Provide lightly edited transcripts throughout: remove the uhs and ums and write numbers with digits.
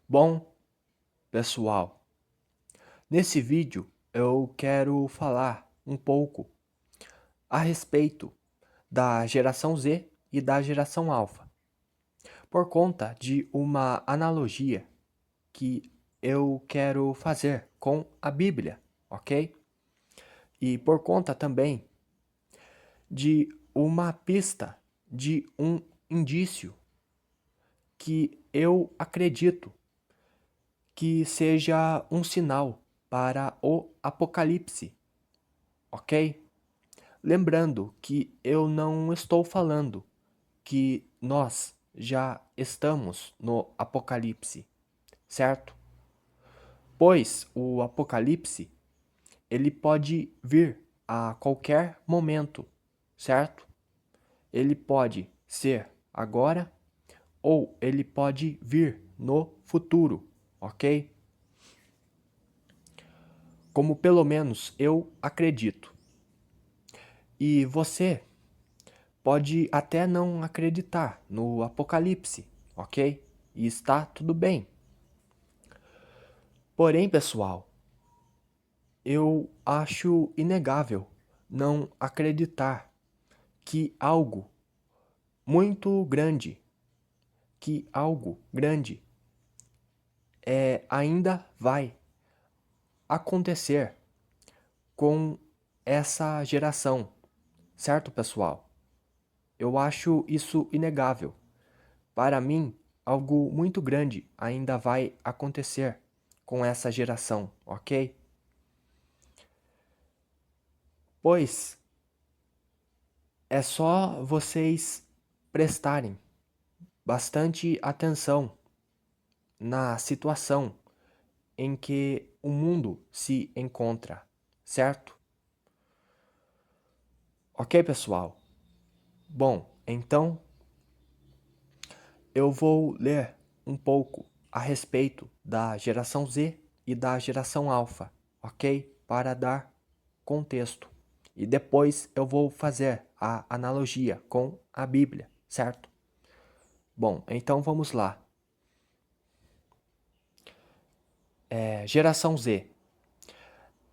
Bom, pessoal, nesse vídeo eu quero falar um pouco a respeito da geração Z e da geração Alpha, por conta de uma analogia que eu quero fazer com a Bíblia, ok? E por conta também de uma pista, de um indício que eu acredito que seja um sinal para o Apocalipse, ok? Lembrando que eu não estou falando que nós já estamos no Apocalipse, certo? Pois o Apocalipse, ele pode vir a qualquer momento, certo? Ele pode ser agora ou ele pode vir no futuro, ok? Como pelo menos eu acredito. E você pode até não acreditar no Apocalipse, ok? E está tudo bem. Porém, pessoal, eu acho inegável não acreditar que muito grande, que algo grande ainda vai acontecer com essa geração, certo, pessoal? Eu acho isso inegável. Para mim, algo muito grande ainda vai acontecer com essa geração, ok? Pois é só vocês prestarem bastante atenção na situação em que o mundo se encontra, certo? Ok, pessoal? Bom, então eu vou ler um pouco a respeito da geração Z e da geração Alpha, ok? Para dar contexto. E depois eu vou fazer a analogia com a Bíblia, certo? Bom, então vamos lá. Geração Z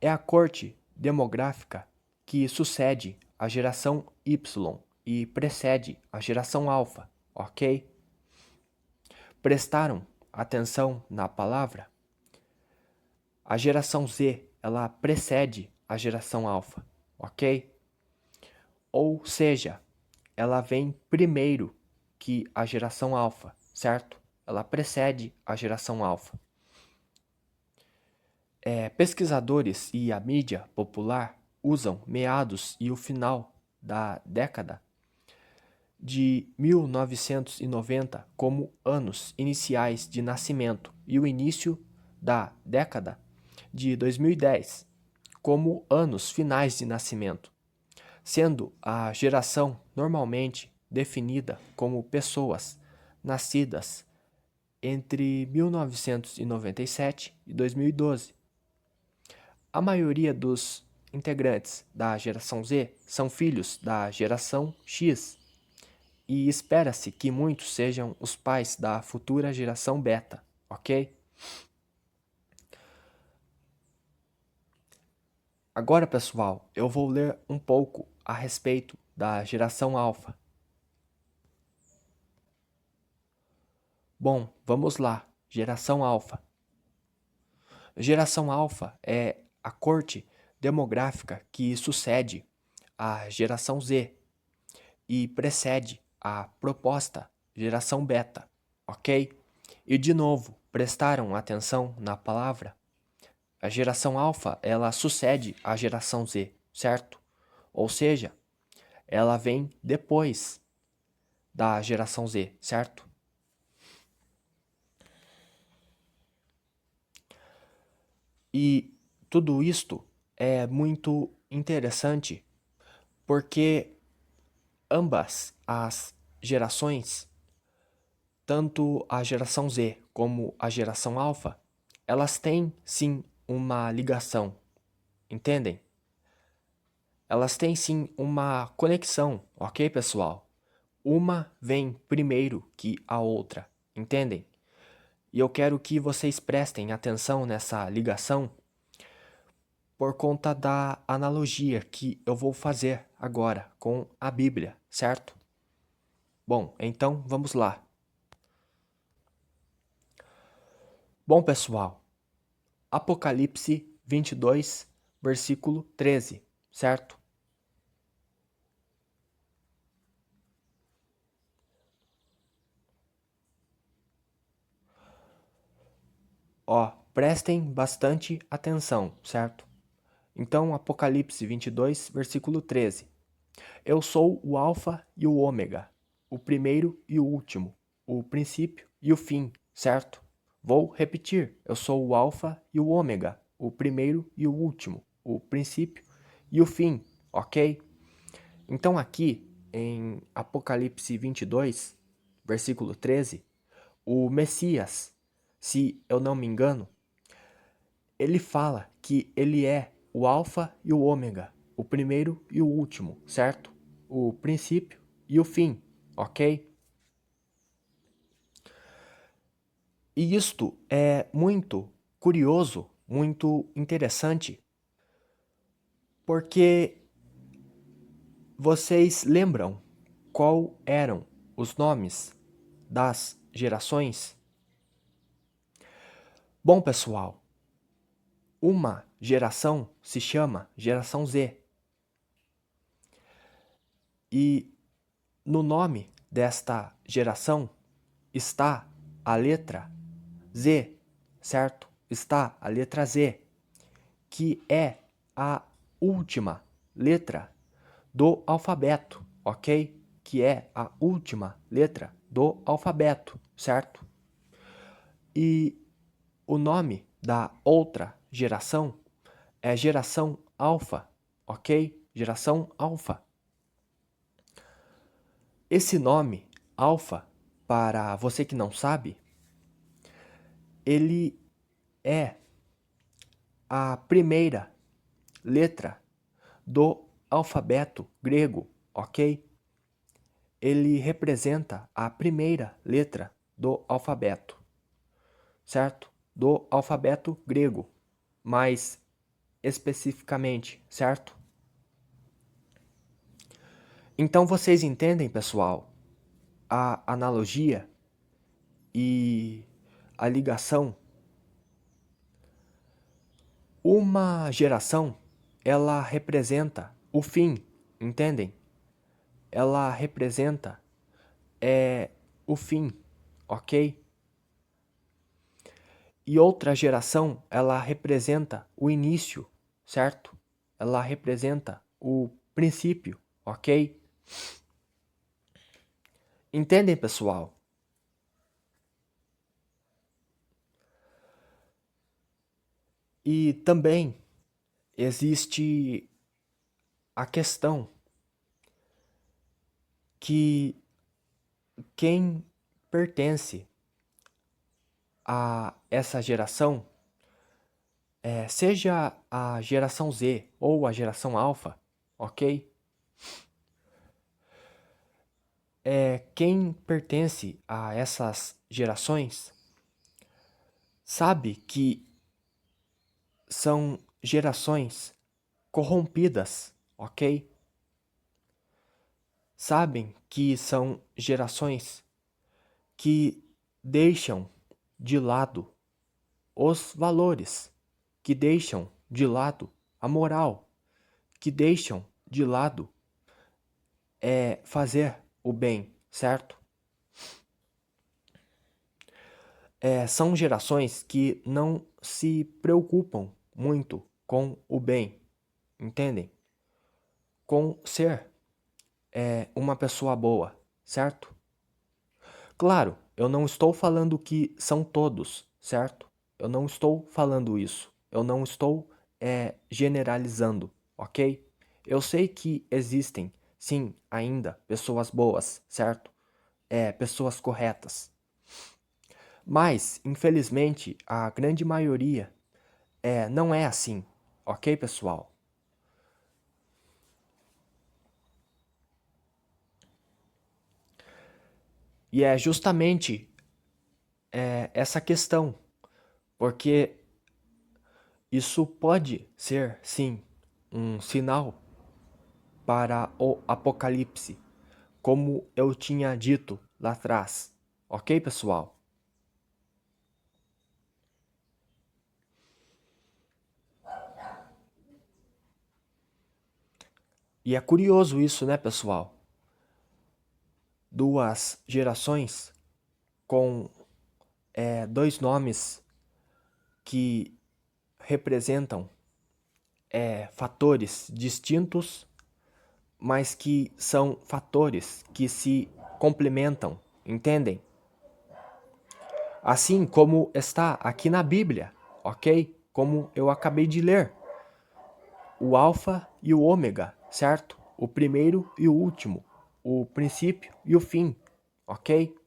é a corte demográfica que sucede a geração Y e precede a geração Alpha, ok? Prestaram atenção na palavra? A geração Z, ela precede a geração Alpha, ok? Ou seja, ela vem primeiro que a geração Alpha, certo? Ela precede a geração Alpha. Pesquisadores e a mídia popular usam meados e o final da década de 1990 como anos iniciais de nascimento e o início da década de 2010 como anos finais de nascimento, sendo a geração normalmente definida como pessoas nascidas entre 1997 e 2012. A maioria dos integrantes da geração Z são filhos da geração X e espera-se que muitos sejam os pais da futura geração Beta, ok? Agora, pessoal, eu vou ler um pouco a respeito da geração Alpha. Bom, vamos lá. Geração Alpha. Geração Alpha é a corte demográfica que sucede a geração Z e precede a proposta geração Beta, ok? E de novo, prestaram atenção na palavra? A geração Alpha, ela sucede a geração Z, certo? Ou seja, ela vem depois da geração Z, certo? E tudo isto é muito interessante porque ambas as gerações, tanto a geração Z como a geração Alpha, elas têm sim uma ligação, entendem? Elas têm sim uma conexão, ok, pessoal? Uma vem primeiro que a outra, entendem? E eu quero que vocês prestem atenção nessa ligação por conta da analogia que eu vou fazer agora com a Bíblia, certo? Bom, então vamos lá. Bom, pessoal, Apocalipse 22, versículo 13, certo? Ó, prestem bastante atenção, certo? Então, Apocalipse 22, versículo 13. Eu sou o Alfa e o Ômega, o primeiro e o último, o princípio e o fim, certo? Vou repetir. Eu sou o Alfa e o Ômega, o primeiro e o último, o princípio e o fim, ok? Então, aqui em Apocalipse 22, versículo 13, o Messias, se eu não me engano, ele fala que ele é o Alfa e o Ômega, o primeiro e o último, certo? O princípio e o fim, ok? E isto é muito curioso, muito interessante, porque vocês lembram qual eram os nomes das gerações? Bom, pessoal, uma geração se chama geração Z. E no nome desta geração está a letra Z, certo? Está a letra Z, que é a última letra do alfabeto, ok? Que é a última letra do alfabeto, certo? E o nome da outra geração é geração alfa, ok? Geração alfa. Esse nome, alfa, para você que não sabe, ele é a primeira letra do alfabeto grego, ok? Ele representa a primeira letra do alfabeto, certo? Do alfabeto grego, mais especificamente, certo? Então vocês entendem, pessoal, a analogia e a ligação. Uma geração, ela representa o fim, entendem? Ela representa o fim, ok? E outra geração, ela representa o início, certo? Ela representa o princípio, ok? Entendem, pessoal? E também existe a questão que quem pertence a essa geração, seja a geração Z ou a geração Alpha, ok? Quem pertence a essas gerações sabe que são gerações corrompidas, ok? Sabem que são gerações que deixam de lado os valores, que deixam de lado a moral, que deixam de lado fazer o bem, certo? São gerações que não se preocupam muito com o bem, entendem? Com ser uma pessoa boa, certo? Claro, eu não estou falando que são todos, certo? Eu não estou falando isso. Eu não estou generalizando, ok? Eu sei que existem, sim, ainda pessoas boas, certo? Pessoas corretas. Mas, infelizmente, a grande maioria não é assim, ok, pessoal? E é justamente essa questão, porque isso pode ser, sim, um sinal para o apocalipse, como eu tinha dito lá atrás. Ok, pessoal? E é curioso isso, né, pessoal? Duas gerações com dois nomes que representam fatores distintos, mas que são fatores que se complementam, entendem? Assim como está aqui na Bíblia, ok? Como eu acabei de ler. O Alfa e o Ômega, certo? O primeiro e o último. O princípio e o fim, ok?